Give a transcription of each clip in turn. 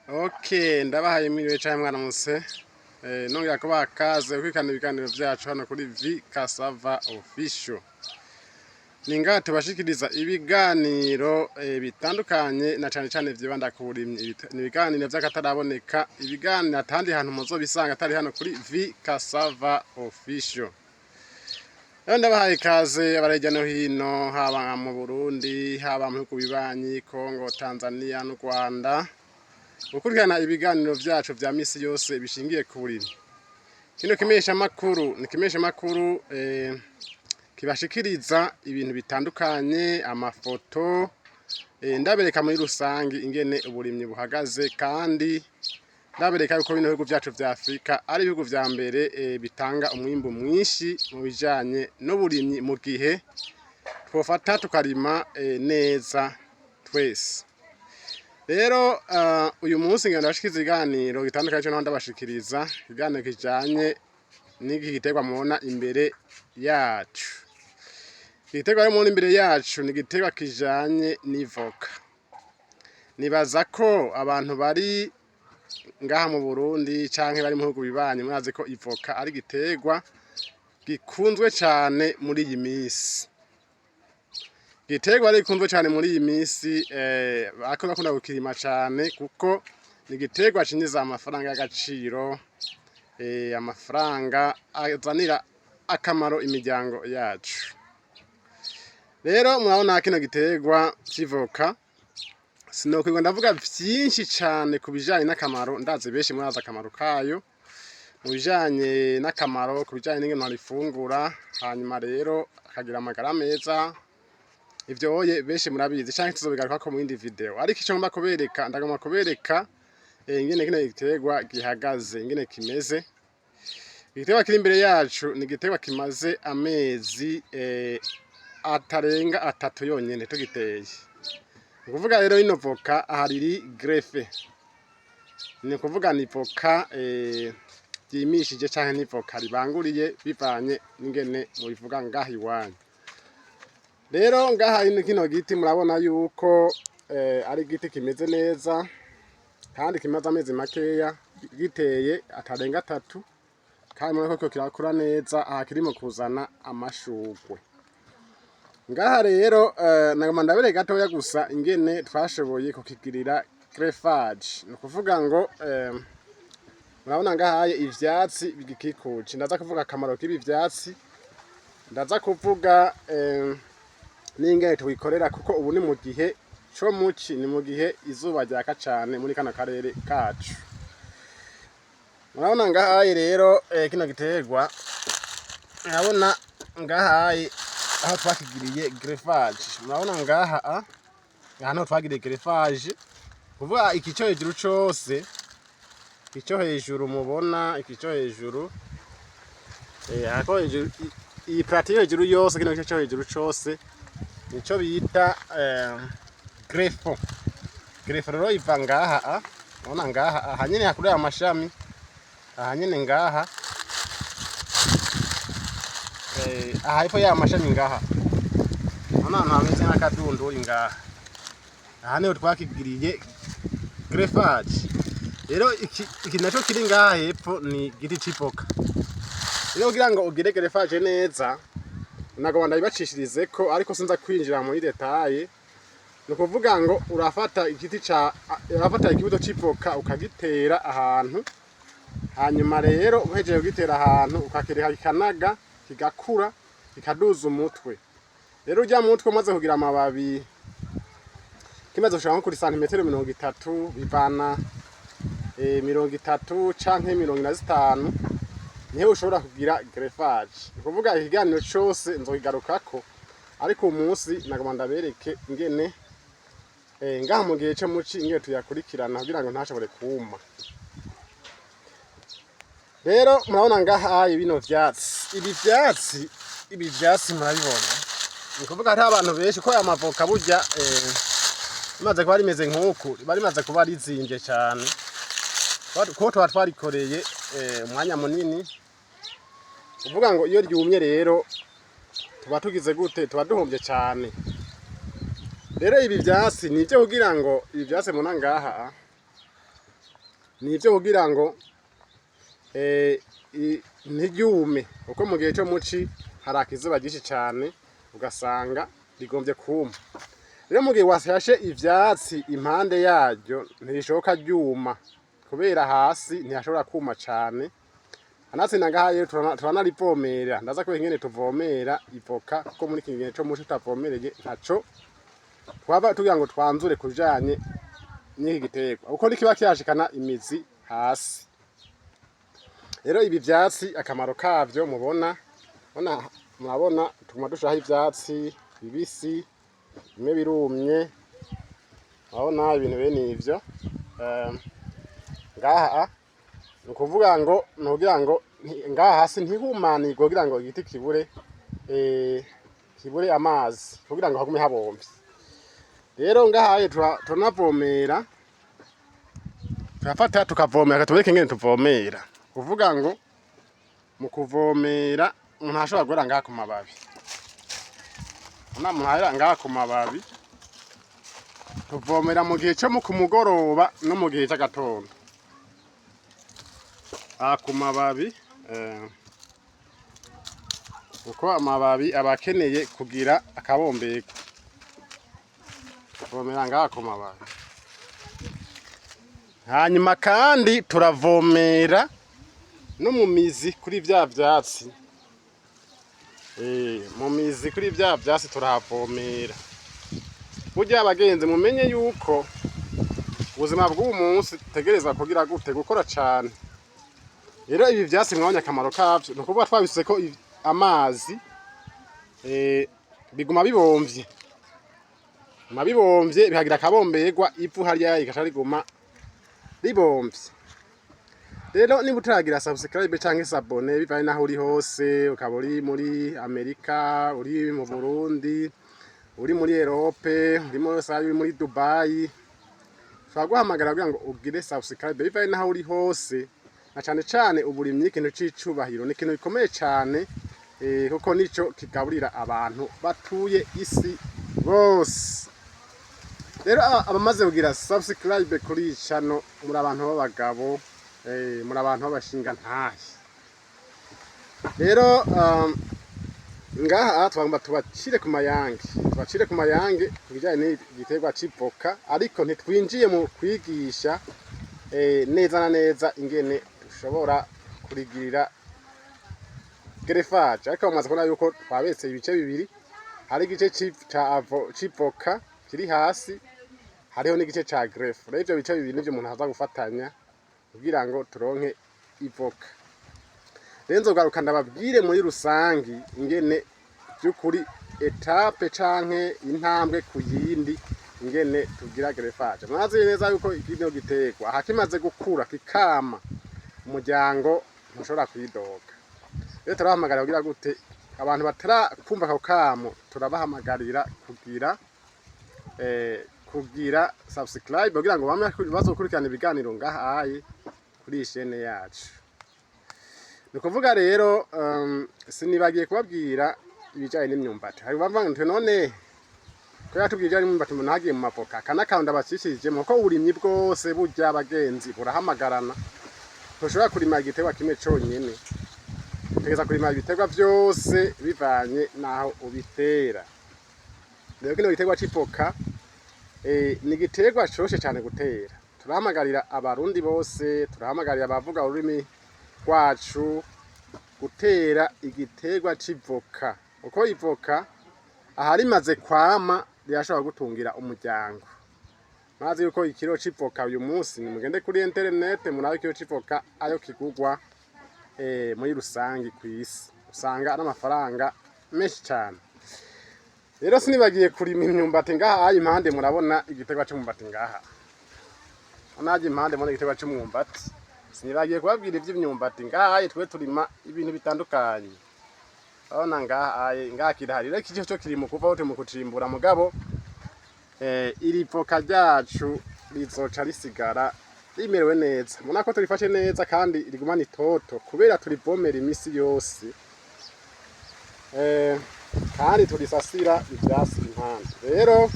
Okay, ndabahaye mwiriwe cyane mwaramutse. Nongera kubaha kaze kwikana ibiganiro byacu hano kuri V Cassava Official. Ninga tubashikiriza ibiganiro bitandukanye na cyane vyibanda ku burimyi. Ibiganiro by'akataraboneka, ibiganiro atandi hantu muzobisanga atari hano kuri V Cassava Official. Ndabahaye kaze abarejya no hino, haba mu Burundi, haba mu bihugu bibanyi, Kongo, Tanzania n'u Rwanda. Ukurikirana ibiganiro vyacu vya misi yose bishingiye ku burimyi. Kino kimesha makuru kibashikiriza ibintu bitandukanye, amafoto, ndabereka muri rusangi ingene uburimyi buhagaze, kandi ndabereka yuko bino bihugu vyacu vya Afrika ari ibihugu vya mbere bitanga umwimbu mwinshi mu bijanye n'uburimyi mu gihe twofata tukarima neza twese. Rero uyu munsi ngenda bashikiriza ibiganiro gitandukanye cyo ndabashikiriza ibiganiro kijanye n'iki giterwa mubona imbere yacu. Igiterwa rero mubona imbere yacu ni igiterwa kijanye n'ivoka. Nibaza ko abantu bari ngaha mu Burundi canke bari mu bihugu bibanyi murazi ko ivoka ari igiterwa gikunzwe cyane muri iyi minsi. Igiterwa gikunzwe cyane muri iyi minsi bakunda gukirima cyane kuko ni igiterwa cinjiza amafaranga y'agaciro, amafaranga azanira akamaro imiryango yacu. Rero murabona kino giterwa c'ivoka, sinokwirwa ndavuga vyinshi cyane ku bijanye n'akamaro, ndazi benshi murazi akamaro kayo, mu bijanye n'akamaro, ku bijanye n'ingene barifungura, hanyuma rero akagira amagara meza. Ivyo oye benshi murabizi canke tuzobigaruka ko mu yindi video, ariko ico ngomba kubereka, ndagomba kubereka ingene kino giterwa gihagaze, ingene kimeze. Igiterwa kiri imbere yacu ni igiterwa kimaze amezi atarenga 3 yonyene tugiteye. Ukuvuga rero ino voka ahariri grefe, ni kuvuga ni voka ryimishije canke ni voka ribanguriye bivanye n'ingene mubivuga ngaha iwanyu. Rero ngaha kino giti murabona yuko ari igiti kimeze neza kandi kimaze amezi makeya giteye atarenga 3, kandi murabona ko kirakura neza, aha kirimo kuzana amashurwe. Ngaha rero nagomba ndabere gatoya gusa ingene twashoboye kukigirira greffage. Ni ukuvuga ngo murabona ngaha ivyatsi bigikikuje, ndaza kuvuga akamaro k'ibi vyatsi, ndaza kuvuga n'ingene twikorera kuko ubu ni mu gihe cyo muci, ni mu gihe izuba ryaka cyane muri kana karere kacu. Murabona ngaha rero kino giterwa, murabona ngaha aho twakigiriye greffage. Murabona ngaha hano twagiriye greffage, kuvuga ikico hejuru cose, ikico hejuru mubona, ikico hejuru hako hejuru, iyi plate hejuru yose, kino kico hejuru cose nico bita greffo. Greffo rero iva ngaha, murabona ngaha aha nyene hakurira amashami, aha nyene ngaha aha ipo ya mashami ngaha, murabona ahantu hameze nk'akadundo ngaha, aha niho twakigiriye greffage. Rero iki naco kiri ngaha hepfo ni igiti c'ivoka. Rero kugira ngo ugire greffage neza, nagomba ndabibacishirize ko, ariko sinza kwinjira muri detaye. Ni ukuvuga ngo urafata ikibuto c'ivoka ukagitera ahantu, hanyuma rero uhejeje kugitera ahantu ukakireka kikanaga, kigakura, kikaduza umutwe. Rero urya mutwe umaze kugira amababi, kimaze gushika nko kuri santimetero 30, bivana 30 canke 45, niho ushobora kugira greffage. Ni ukuvuga ikiganiro cyose nzokigarukako, ariko umunsi nagomba ndabereke ingene ngaha mu gihe cyo muci ingene tuyakurikirana kugira ngo ntashobore kuma. Rero murabona ngaha bino vyatsi, ibi vyatsi murabibona. Ni ukuvuga hari abantu benshi ko amavoka burya bimaze kuba rimeze nk'uku, bari maze kuba rizimvye cyane, ko tuba twarikoreye umwanya munini. Uvuga ngo iyo ryumye rero tuba tugize gute, tuba duhombye cyane. Rero ibi vyatsi nivyo kugira ngo ibi vyatsi muna ngaha nivyo kugira ngo ntiryume, kuko mu gihe cyo muci hari akizuba ryinshi cyane ugasanga rigombye kuma. Rero mu gihe wasashe ivyatsi impande yaryo ntirishoboka ryuma, kubera hasi ntihashobora kuma cyane. Anatsinda ngaha rero turanarivomera, ndaza kubera ingene tuvomera ivoka, kuko muri iki gihe cyo muci tutavomereye ntaco twaba tugira ngo twanzure kujanye n'iki giterwa, kuko nikiba kirashikana imizi hasi. Rero ibi vyatsi akamaro kavyo murabona tuguma dushaho ivyatsi bibisi, bimwe birumye, murabona ibintu bene ivyo. Ngaha nukuvuga ngo ngaha hasi ntihumanirwe kugira ngo igiti kibure amazi, kugira ngo hagume habomvye. Rero ngaha turanavomera, turafata tukavomera, tubereke ingene tuvomera. Kuvuga ngo mu kuvomera umuntu ashobora guhera ngaha ku mababi, umuntu ahera ngaha ku mababi, tuvomera mu gihe cyo ku mugoroba no mu gihe cy'agatondo. Ku mababi kuko amababi aba akeneye kugira akabombeko, tuvomera ngaha ku mababi. Hanyuma kandi turavomera no mu mizi kuri vya vyatsi, mu mizi kuri vya vyatsi turahavomera. Burya abagenzi mumenye yuko ubuzima bw'uyu munsi tutegerezwa kugira gute, gukora cane. Rero ibi vyatsi mwabonye akamaro kavyo, nukuvuga twabise ko amazi biguma bibomvye, bihagira akabomberwa, ivu hariya igaca riguma ribomvye. Rero niba utaragira subscribe canke s'abone, bivanye naho uri hose, ukaba uri muri Amerika, uri mu Burundi, uri muri Europe, uri muri Dubai, ushobora guhamagara kugira ngo ugire subscribe, bivanye naho uri hose. Na cane cane uburimyi ikintu c'icubahiro, ni ikintu gikomeye cane, kuko nico kigaburira abantu batuye isi bose. Rero abamaze kugira subscribe kuri iyi channel muri abantu b'abagabo, muri abantu b'abashinga ntahe. Rero ngaha twagomba tubacire ku mayange kubijanye n'igiterwa c'ivoka, ariko ntitwinjiye mu kwigisha neza na neza ingene dushobora kurigirira greffage. Ariko bamaze kubona yuko twabetse ibice bibiri, hari igice c'ivoka kiri hasi, hariho n'igice ca greffe. Rero ivyo bice bibiri nivyo umuntu aza gufatanya kugira ngo turonke ivoka. Rero nzogaruka ndababwire muri rusangi ingene by'ukuri etape canke intambwe ku yindi ingene tugira greffage. Mwazi neza yuko ikino giterwa hakimaze gukura kikama, umuryango ntushobora kwidoga. Rero turabahamagara kugira gute abantu batarakumva ako kamo, turabahamagarira kugira subscribe kugira ngo bamwe bazokurikirana ibiganiro ngaha kuri iyi chaîne yacu. Nukuvuga rero sinibagiye kubabwira ibijanye n'imyumbati. Hari bavanga nti none ko yatubwije ari imyumbati umuntu hagiye mu mavoka, kanakanda bacishije mu ko uburimyi bwose burya abagenzi burahamagarana. Ntushobora kurima igiterwa kimwe conyene, utegeza kurima ibiterwa byose bivanye naho ubitera. Rero kino giterwa c'ivoka ni igiterwa coroshe cyane gutera. Turahamagarira abarundi bose, turahamagarira abavuga ururimi rwacu gutera igiterwa c'ivoka, uko ivoka ahari maze kwama rirashobora gutungira umuryango. Maze yuko ikiro c'ivoka uyu munsi mugende kuri internet murabe ikiro c'ivoka ayo kigugwa muri rusangi kw'isi, usanga n'amafaranga menshi cyane. Rero sinibagiye kurima imyumbati ngaha impande, murabona igiterwa c'umwumbati ngaha. Anaje impande muri igiterwa c'umwumbati. Sinibagiye kubabwira ivy'imyumbati ngaha twe turima ibintu bitandukanye. Urabona ngaha kirahari. Rero ikico cyo kiri mu kuva hote mu kucimbura mugabo iri voka ryacu rizoca risigara rimerewe neza. Mubona ko turifashe neza kandi rigumana itoto kubera turivomera imisi yose. kandi turisasira ivyasi impande. Rero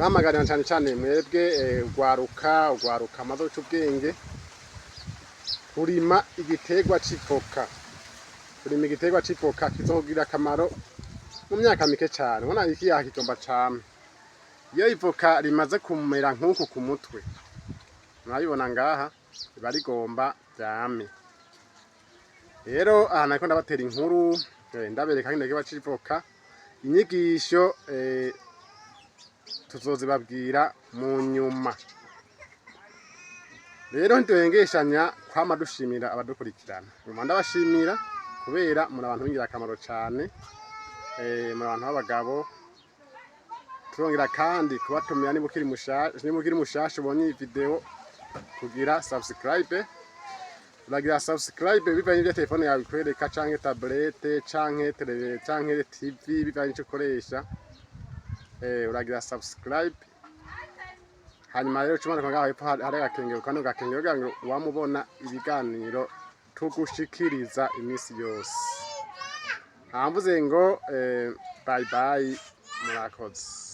namagarira cyane cyane mwebwe ugwaruka amaze guca ubwenge kurima igiterwa c'ivoka. Kurima igiterwa c'ivoka kizogira akamaro mu myaka mike cyane. Ubona iki yakigomba cyane. Iyo ivoka rimaze kumera nk'uku ku mutwe, murabibona ngaha riba rigomba ryame. Rero aha nariko ndabatera inkuru ndabereka igiterwa c'ivoka. Inyigisho tuzozibabwira mu nyuma. Rero ntiduhengeshanya kwama dushimira abadukurikirana. Nyuma ndabashimira kubera muri abantu b'ingirakamaro cyane, muri abantu b'abagabo. Turongera kandi kubatumira niba ukiri mushasha ubonye iyi video kugira subscribe. Uragira subscribe bivanye n'ibyo telefone yawe ikwereka canke tablette canke TV bivanye n'icyo ukoresha. Uragira subscribe. Hanyuma rero cuma ngaho hepfo hari agakengero kandi agakengero kugira ngo wamubona ibiganiro tugushikiriza imisi yose. Hamvuze ngo bye bye murakoze.